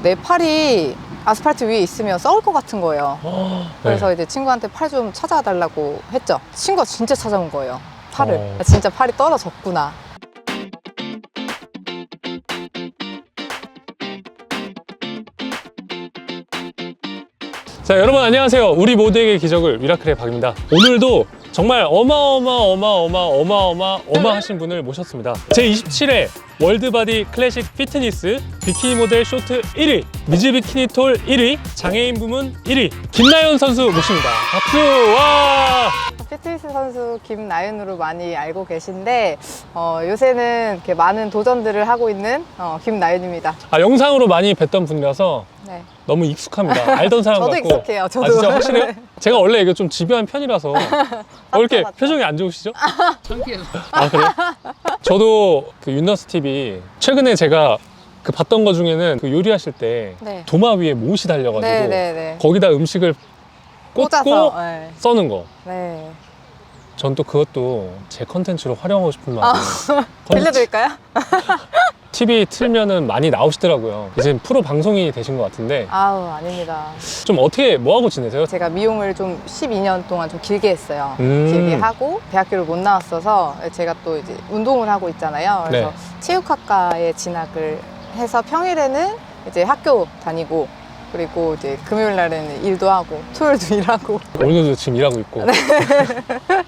내 팔이 아스팔트 위에 있으면 썩을 것 같은 거예요. 그래서 이제 친구한테 팔 좀 찾아달라고 했죠. 친구가 진짜 찾아온 거예요, 팔을. 진짜 팔이 떨어졌구나. 자, 여러분 안녕하세요. 우리 모두에게 기적을 미라클의 박입니다. 오늘도 정말 어마어마하신 분을 모셨습니다. 제27회 월드바디 클래식 피트니스 비키니 모델 쇼트 1위, 미즈 비키니톨 1위, 장애인 부문 1위 김나연 선수 모십니다. 박수! 와! 피트니스 선수 김나연으로 많이 알고 계신데 요새는 이렇게 많은 도전들을 하고 있는 김나연입니다. 영상으로 많이 뵀던 분이라서 네. 너무 익숙합니다. 알던 사람 저도 같고. 익숙해요. 저도. 진짜 확실해요? 제가 원래 이게 좀 집요한 편이라서 왜 이렇게 맞죠. 표정이 안 좋으시죠? 창피해서. 그래요? 저도 그 윤너스 TV 최근에 제가 그 봤던 거 중에는 그 요리하실 때 네. 도마 위에 못이 달려가지고 네네네. 거기다 음식을 꽂고 꽂아서. 네. 써는 거. 네. 전 또 그것도 제 컨텐츠로 활용하고 싶은 마음에 빌려드릴까요? TV 틀면은 많이 나오시더라고요. 이제 프로 방송인이 되신 것 같은데 아우, 아닙니다. 좀 어떻게 뭐하고 지내세요? 제가 미용을 좀 12년 동안 좀 길게 했어요. 길게 하고 대학교를 못 나왔어서 제가 또 이제 운동을 하고 있잖아요. 그래서 네. 체육학과에 진학을 해서 평일에는 이제 학교 다니고, 그리고 이제 금요일 날에는 일도 하고 토요일도 일하고. 오늘도 지금 일하고 있고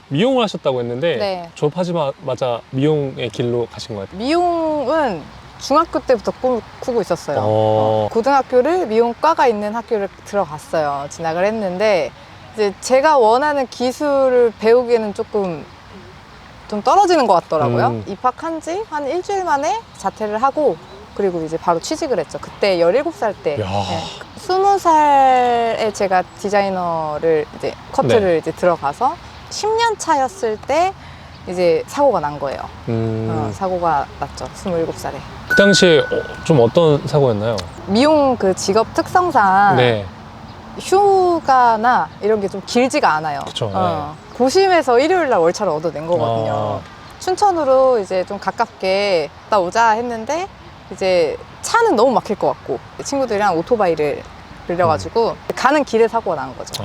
미용을 하셨다고 했는데 네. 졸업하자마자 미용의 길로 가신 것 같아요. 미용은 중학교 때부터 꿈을 꾸고 있었어요. 고등학교를 미용과가 있는 학교를 들어갔어요. 진학을 했는데 이제 제가 원하는 기술을 배우기에는 조금 좀 떨어지는 것 같더라고요. 입학한 지 한 일주일 만에 자퇴를 하고, 그리고 이제 바로 취직을 했죠. 그때 17살 때. 야. 네. 20살에 제가 디자이너를 이제 커트를 이제 들어가서 10년 차였을 때 이제 사고가 난 거예요. 사고가 났죠. 27살에. 그 당시에 좀 어떤 사고였나요? 미용 그 직업 특성상 네. 휴가나 이런 게 좀 길지가 않아요. 그쵸, 고심해서 일요일 날 월차를 얻어낸 거거든요. 춘천으로 이제 좀 가깝게 갔다 오자 했는데 이제 차는 너무 막힐 것 같고 친구들이랑 오토바이를 빌려가지고 가는 길에 사고가 난 거죠.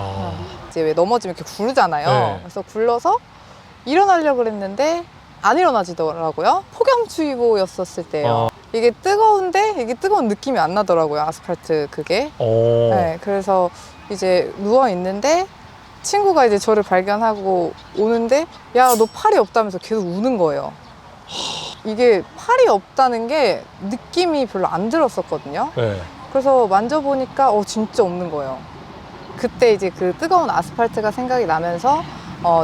이제 왜 넘어지면 이렇게 구르잖아요. 네. 그래서 굴러서 일어나려고 그랬는데 안 일어나지더라고요. 폭염주의보였었을 때요. 이게 뜨거운데 이게 뜨거운 느낌이 안 나더라고요. 아스팔트 그게. 네, 그래서 이제 누워 있는데 친구가 이제 저를 발견하고 오는데 야, 너 팔이 없다면서 계속 우는 거예요. 이게 팔이 없다는 게 느낌이 별로 안 들었었거든요. 네. 그래서 만져보니까 진짜 없는 거예요. 그때 이제 그 뜨거운 아스팔트가 생각이 나면서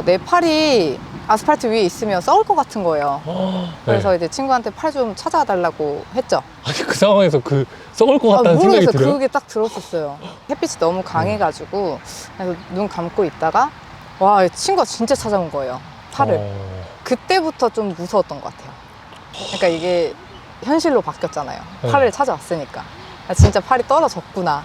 내 팔이 아스팔트 위에 있으면 썩을 것 같은 거예요. 그래서 이제 친구한테 팔 좀 찾아달라고 했죠. 아니, 그 상황에서 그 썩을 것 같다는 생각이 모르겠어요. 들어요? 그게 딱 들었었어요. 햇빛이 너무 강해가지고 그래서 눈 감고 있다가 와, 친구가 진짜 찾아온 거예요. 팔을. 그때부터 좀 무서웠던 것 같아요. 그러니까 이게 현실로 바뀌었잖아요. 팔을 찾아왔으니까. 진짜 팔이 떨어졌구나.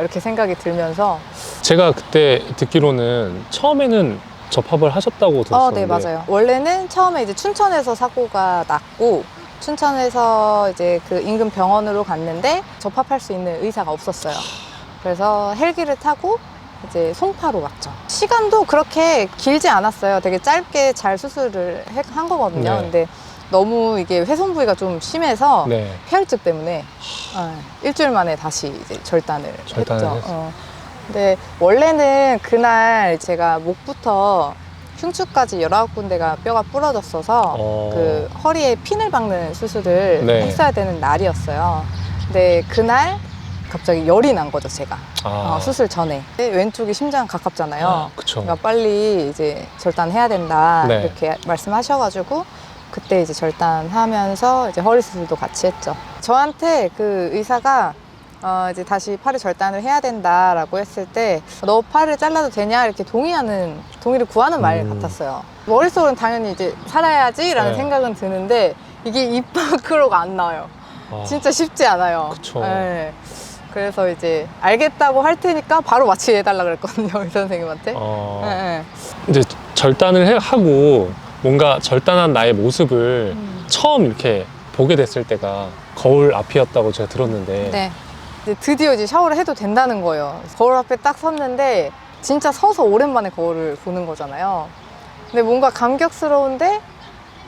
이렇게 생각이 들면서. 제가 그때 듣기로는 처음에는 접합을 하셨다고 들었었는데. 네, 맞아요. 원래는 처음에 이제 춘천에서 사고가 났고, 춘천에서 이제 그 인근 병원으로 갔는데 접합할 수 있는 의사가 없었어요. 그래서 헬기를 타고 이제 송파로 갔죠. 시간도 그렇게 길지 않았어요. 되게 짧게 잘 수술을 한 거거든요. 네. 근데 너무 이게 훼손 부위가 좀 심해서 네. 폐혈증 때문에 일주일 만에 다시 이제 절단을 했죠. 근데 원래는 그날 제가 목부터 흉추까지 19군데가 뼈가 부러졌어서 그 허리에 핀을 박는 수술을 했어야 되는 날이었어요. 근데 그날 갑자기 열이 난 거죠, 제가. 수술 전에. 왼쪽이 심장 가깝잖아요. 그쵸. 그러니까 빨리 이제 절단해야 된다. 네. 이렇게 말씀하셔가지고 그때 이제 절단하면서 이제 허리 수술도 같이 했죠. 저한테 그 의사가 이제 다시 팔을 절단을 해야 된다라고 했을 때 너 팔을 잘라도 되냐 이렇게 동의를 구하는 말 같았어요. 머릿속으로는 당연히 이제 살아야지라는 생각은 드는데 이게 입 밖으로가 안 나와요. 진짜 쉽지 않아요. 그쵸. 네. 그래서 이제 알겠다고 할 테니까 바로 마취해달라 그랬거든요, 이 선생님한테. 네. 이제 절단을 하고 뭔가 절단한 나의 모습을 처음 이렇게 보게 됐을 때가 거울 앞이었다고 제가 들었는데 네. 이제 드디어 이제 샤워를 해도 된다는 거예요. 거울 앞에 딱 섰는데 진짜 서서 오랜만에 거울을 보는 거잖아요. 근데 뭔가 감격스러운데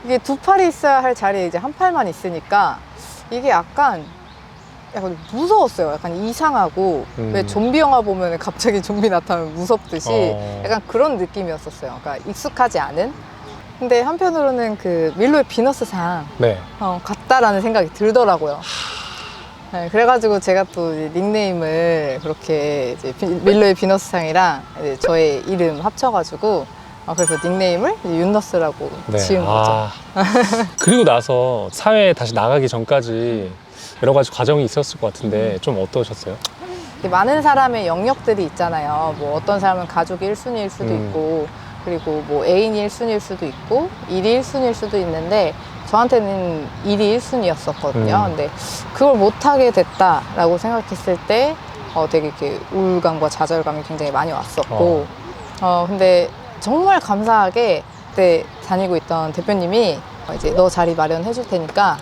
이게 두 팔이 있어야 할 자리에 이제 한 팔만 있으니까 이게 약간 무서웠어요. 약간 이상하고 왜 좀비 영화 보면 갑자기 좀비 나타나면 무섭듯이 약간 그런 느낌이었었어요. 그러니까 익숙하지 않은. 근데 한편으로는 그 밀로의 비너스상 네. 같다라는 생각이 들더라고요. 네, 그래가지고 제가 또 닉네임을 그렇게 이제 밀로의 비너스상이랑 이제 저의 이름 합쳐가지고 그래서 닉네임을 이제 윤너스라고 네. 지은 거죠. 그리고 나서 사회에 다시 나가기 전까지 여러 가지 과정이 있었을 것 같은데 좀 어떠셨어요? 많은 사람의 영역들이 있잖아요. 뭐 어떤 사람은 가족이 1순위일 수도 있고, 그리고 뭐 애인이 1순위일 수도 있고, 일이 1순위일 수도 있는데 저한테는 일이 1순위였었거든요. 근데 그걸 못하게 됐다라고 생각했을 때 되게 이렇게 우울감과 좌절감이 굉장히 많이 왔었고, 근데 정말 감사하게 그때 다니고 있던 대표님이 이제 너 자리 마련해 줄 테니까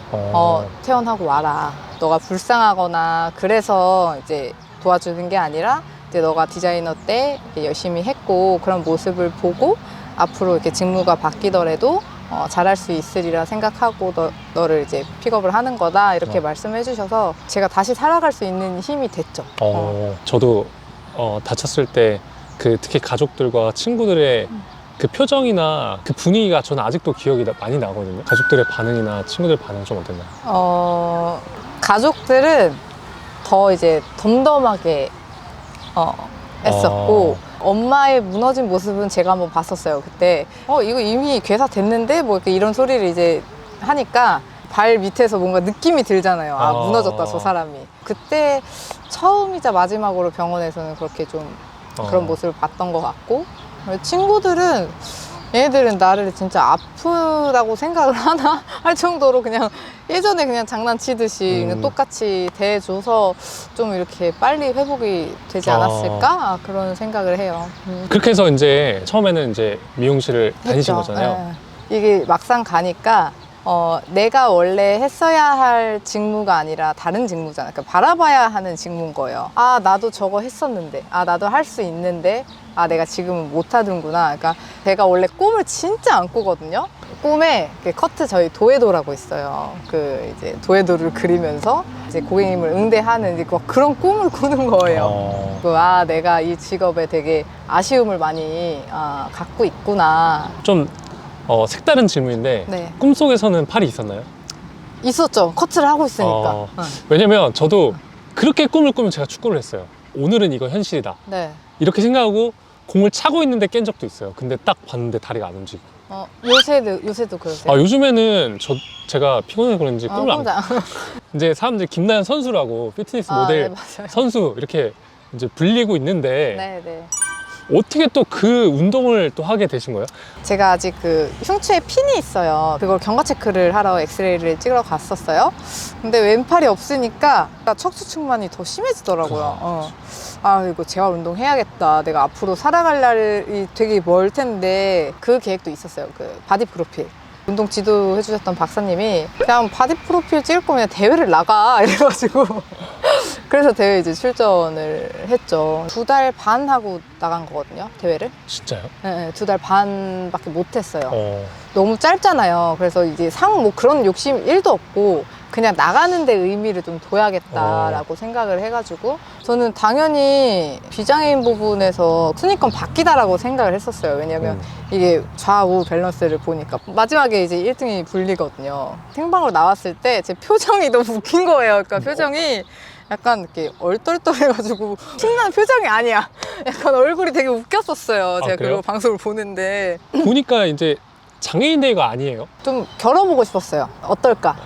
퇴원하고 와라. 너가 불쌍하거나 그래서 이제 도와주는 게 아니라 이제 너가 디자이너 때 열심히 했고 그런 모습을 보고 앞으로 이렇게 직무가 바뀌더라도 잘할 수 있으리라 생각하고 너를 이제 픽업을 하는 거다 이렇게 말씀해 주셔서 제가 다시 살아갈 수 있는 힘이 됐죠. 저도 다쳤을 때 그 특히 가족들과 친구들의 그 표정이나 그 분위기가 저는 아직도 기억이 많이 나거든요. 가족들의 반응이나 친구들 반응 좀 어땠나요? 가족들은 더 이제 덤덤하게 했었고 엄마의 무너진 모습은 제가 한번 봤었어요. 그때 이거 이미 괴사 됐는데 뭐 이렇게 이런 소리를 이제 하니까 발 밑에서 뭔가 느낌이 들잖아요. 무너졌다 저 사람이. 그때 처음이자 마지막으로 병원에서는 그렇게 좀 그런 모습을 봤던 것 같고, 친구들은 얘네들은 나를 진짜 아프다고 생각을 하나 할 정도로 그냥 예전에 그냥 장난치듯이 그냥 똑같이 대해줘서 좀 이렇게 빨리 회복이 되지 않았을까 그런 생각을 해요. 그렇게 해서 이제 처음에는 이제 미용실을 다니신 했죠. 거잖아요. 네. 이게 막상 가니까 내가 원래 했어야 할 직무가 아니라 다른 직무잖아요. 그러니까 바라봐야 하는 직무인 거예요. 나도 저거 했었는데, 나도 할 수 있는데, 내가 지금은 못하는구나. 그러니까 제가 원래 꿈을 진짜 안 꾸거든요. 꿈에 커트 저희 도에도라고 있어요. 그 이제 도에도를 그리면서 이제 고객님을 응대하는 이제 그런 꿈을 꾸는 거예요. 내가 이 직업에 되게 아쉬움을 많이 갖고 있구나. 좀 색다른 질문인데 네. 꿈속에서는 팔이 있었나요? 있었죠. 커트를 하고 있으니까. 왜냐면 저도 그렇게 꿈을 꾸면 제가 축구를 했어요. 오늘은 이거 현실이다. 네. 이렇게 생각하고 공을 차고 있는데 깬 적도 있어요. 근데 딱 봤는데 다리가 안 움직이고. 요새도 그러세요? 요즘에는 제가 피곤해서 그런지 꿈을 안 꼼짝. 이제 사람들이 김나연 선수라고 피트니스 모델 네, 맞아요. 선수 이렇게 이제 불리고 있는데 네. 어떻게 또 그 운동을 또 하게 되신 거예요? 제가 아직 그 흉추에 핀이 있어요. 그걸 경과 체크를 하러 엑스레이를 찍으러 갔었어요. 근데 왼팔이 없으니까 척추측만이 더 심해지더라고요. 이거 재활 운동 해야겠다. 내가 앞으로 살아갈 날이 되게 멀 텐데 그 계획도 있었어요. 그 바디 프로필. 운동 지도 해주셨던 박사님이 그냥 바디 프로필 찍을 거면 대회를 나가 이래가지고 그래서 대회 이제 출전을 했죠. 2달 반 하고 나간 거거든요, 대회를. 진짜요? 네, 2달 반밖에 못 했어요. 너무 짧잖아요. 그래서 이제 뭐 그런 욕심 1도 없고 그냥 나가는 데 의미를 좀 둬야겠다라고 생각을 해가지고 저는 당연히 비장애인 부분에서 순위권 바뀌다라고 생각을 했었어요. 왜냐면 이게 좌우 밸런스를 보니까 마지막에 이제 1등이 불리거든요. 생방으로 나왔을 때 제 표정이 너무 웃긴 거예요. 그러니까 표정이 약간 이렇게 얼떨떨해가지고 신나는 표정이 아니야. 약간 얼굴이 되게 웃겼었어요. 제가 그래요? 그 방송을 보는데 보니까 이제 장애인 대회가 아니에요. 좀 겨뤄보고 싶었어요. 어떨까?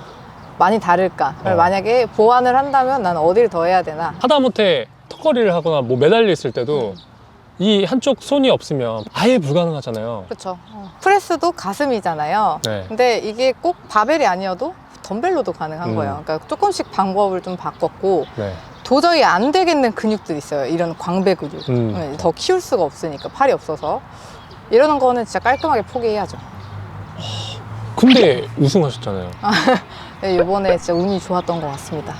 많이 다를까? 만약에 보완을 한다면 난 어디를 더 해야 되나? 하다못해 턱걸이를 하거나 뭐 매달려 있을 때도 이 한쪽 손이 없으면 아예 불가능하잖아요. 그렇죠. 프레스도 가슴이잖아요. 네. 근데 이게 꼭 바벨이 아니어도 덤벨로도 가능한 거예요. 그러니까 조금씩 방법을 좀 바꿨고 네. 도저히 안 되겠는 근육들이 있어요. 이런 광배 근육. 더 키울 수가 없으니까 팔이 없어서 이러는 거는 진짜 깔끔하게 포기해야죠. 근데 우승하셨잖아요. 이번에 진짜 운이 좋았던 것 같습니다.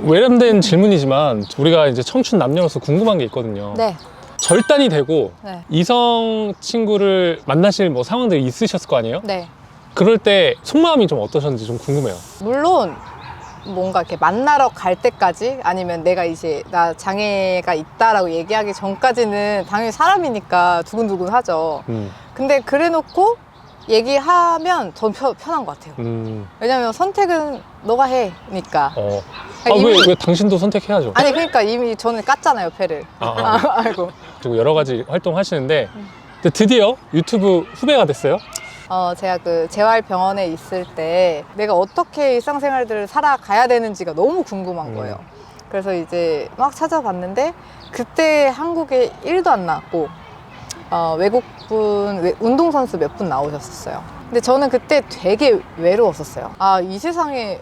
외람된 질문이지만 우리가 이제 청춘 남녀로서 궁금한 게 있거든요. 네. 절단이 되고 네. 이성 친구를 만나실 뭐 상황들이 있으셨을 거 아니에요? 네. 그럴 때 속마음이 좀 어떠셨는지 좀 궁금해요. 물론 뭔가 이렇게 만나러 갈 때까지 아니면 내가 이제 나 장애가 있다라고 얘기하기 전까지는 당연히 사람이니까 두근두근 하죠. 근데 그래 놓고 얘기하면 전 편한 것 같아요. 왜냐면 선택은 너가 해니까. 왜 당신도 선택해야죠? 아니 그러니까 이미 저는 깠잖아요, 패를. 아이고. 그리고 여러 가지 활동하시는데 드디어 유튜브 후배가 됐어요? 제가 그 재활병원에 있을 때 내가 어떻게 일상생활들을 살아가야 되는지가 너무 궁금한 거예요. 그래서 이제 막 찾아봤는데 그때 한국에 1도 안 나왔고 외국분 운동선수 몇 분 나오셨었어요. 근데 저는 그때 되게 외로웠었어요. 아, 이 세상에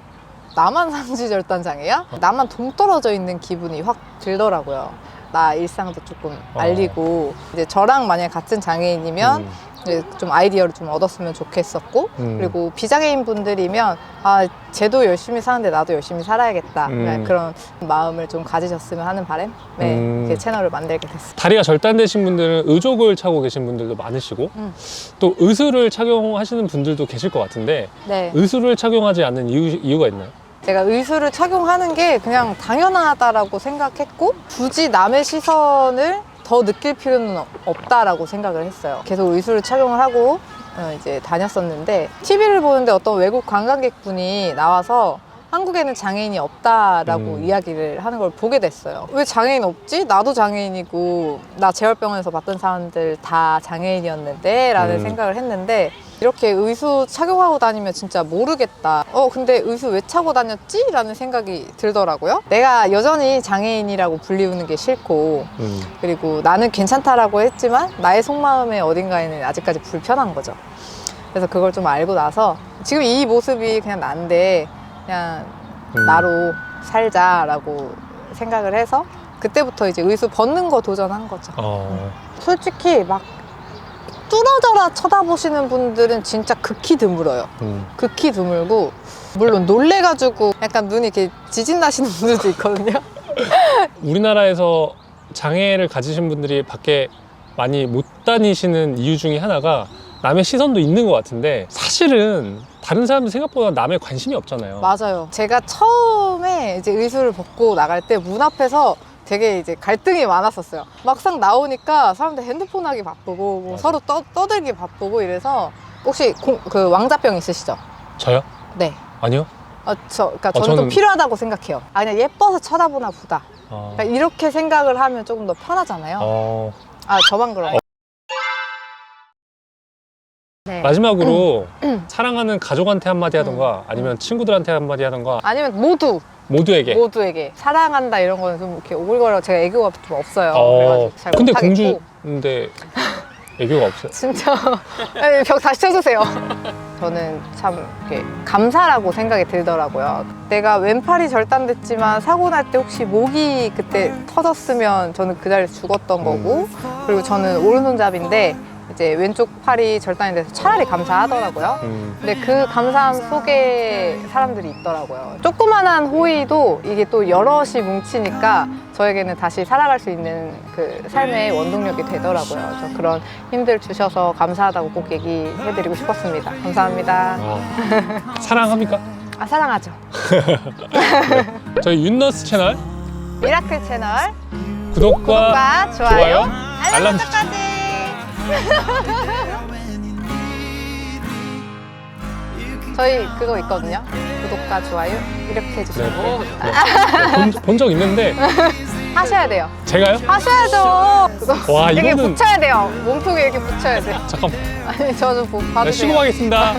나만 상지절단장애야? 나만 동떨어져 있는 기분이 확 들더라고요. 나 일상도 조금 알리고 이제 저랑 만약 같은 장애인이면 이제 좀 아이디어를 좀 얻었으면 좋겠었고 그리고 비장애인 분들이면 아 쟤도 열심히 사는데 나도 열심히 살아야겠다 그런 마음을 좀 가지셨으면 하는 바람에 이렇게 채널을 만들게 됐어요. 다리가 절단되신 분들은 의족을 차고 계신 분들도 많으시고 또 의수를 착용하시는 분들도 계실 것 같은데 네. 의수를 착용하지 않는 이유가 있나요? 제가 의수를 착용하는 게 그냥 당연하다라고 생각했고 굳이 남의 시선을 더 느낄 필요는 없다라고 생각을 했어요. 계속 의수를 착용을 하고 이제 다녔었는데 TV를 보는데 어떤 외국 관광객분이 나와서 한국에는 장애인이 없다라고 이야기를 하는 걸 보게 됐어요. 왜 장애인 없지? 나도 장애인이고 나 재활병원에서 봤던 사람들 다 장애인이었는데 라는 생각을 했는데 이렇게 의수 착용하고 다니면 진짜 모르겠다. 근데 의수 왜 차고 다녔지? 라는 생각이 들더라고요. 내가 여전히 장애인이라고 불리우는 게 싫고 그리고 나는 괜찮다라고 했지만 나의 속마음의 어딘가에는 아직까지 불편한 거죠. 그래서 그걸 좀 알고 나서 지금 이 모습이 그냥 난데 그냥 나로 살자라고 생각을 해서 그때부터 이제 의수 벗는 거 도전한 거죠. 솔직히 막 뚫어져라 쳐다보시는 분들은 진짜 극히 드물어요. 극히 드물고 물론 놀래가지고 약간 눈이 이렇게 지진 나시는 분들도 있거든요. 우리나라에서 장애를 가지신 분들이 밖에 많이 못 다니시는 이유 중에 하나가 남의 시선도 있는 것 같은데 사실은 다른 사람들 생각보다 남의 관심이 없잖아요. 맞아요. 제가 처음에 이제 의수를 벗고 나갈 때 문 앞에서 되게 이제 갈등이 많았었어요. 막상 나오니까 사람들 핸드폰 하기 바쁘고 뭐 서로 떠들기 바쁘고 이래서 혹시 그 왕자병 있으시죠? 저요? 네. 아니요. 그러니까 저는 좀 필요하다고 생각해요. 그냥 예뻐서 쳐다보나 보다. 그러니까 이렇게 생각을 하면 조금 더 편하잖아요. 저만 그런 거. 네. 마지막으로 사랑하는 가족한테 한마디 하던가 아니면 친구들한테 한마디 하던가 아니면 모두에게 사랑한다 이런 거는 좀 이렇게 오글거려. 제가 애교가 좀 없어요. 그래가지고 잘 근데 못하겠고. 공주인데 애교가 없어요. 진짜 벽 다시 쳐주세요. 저는 참 이렇게 감사라고 생각이 들더라고요. 내가 왼팔이 절단됐지만 사고 날 때 혹시 목이 그때 터졌으면 저는 그 자리에서 죽었던 거고 그리고 저는 오른손잡이인데 이제 왼쪽 팔이 절단이 돼서 차라리 감사하더라고요. 근데 그 감사함 속에 사람들이 있더라고요. 조그만한 호의도 이게 또 여럿이 뭉치니까 저에게는 다시 살아갈 수 있는 그 삶의 원동력이 되더라고요. 저 그런 힘들 주셔서 감사하다고 꼭 얘기해드리고 싶었습니다. 감사합니다. 사랑합니까? 사랑하죠. 저희 윤너스 채널 미라클 채널 구독과 좋아요, 알람 설정까지. 저희 그거 있거든요. 구독과 좋아요 이렇게 해주시면 돼요. 본 적 있는데 하셔야 돼요. 제가요? 하셔야죠. 그거 와, 이렇게 이거는 붙여야 돼요. 몸통에 이렇게 붙여야 돼요. 잠깐 아니 저는 네, 봐주세요. 쉬고 가겠습니다.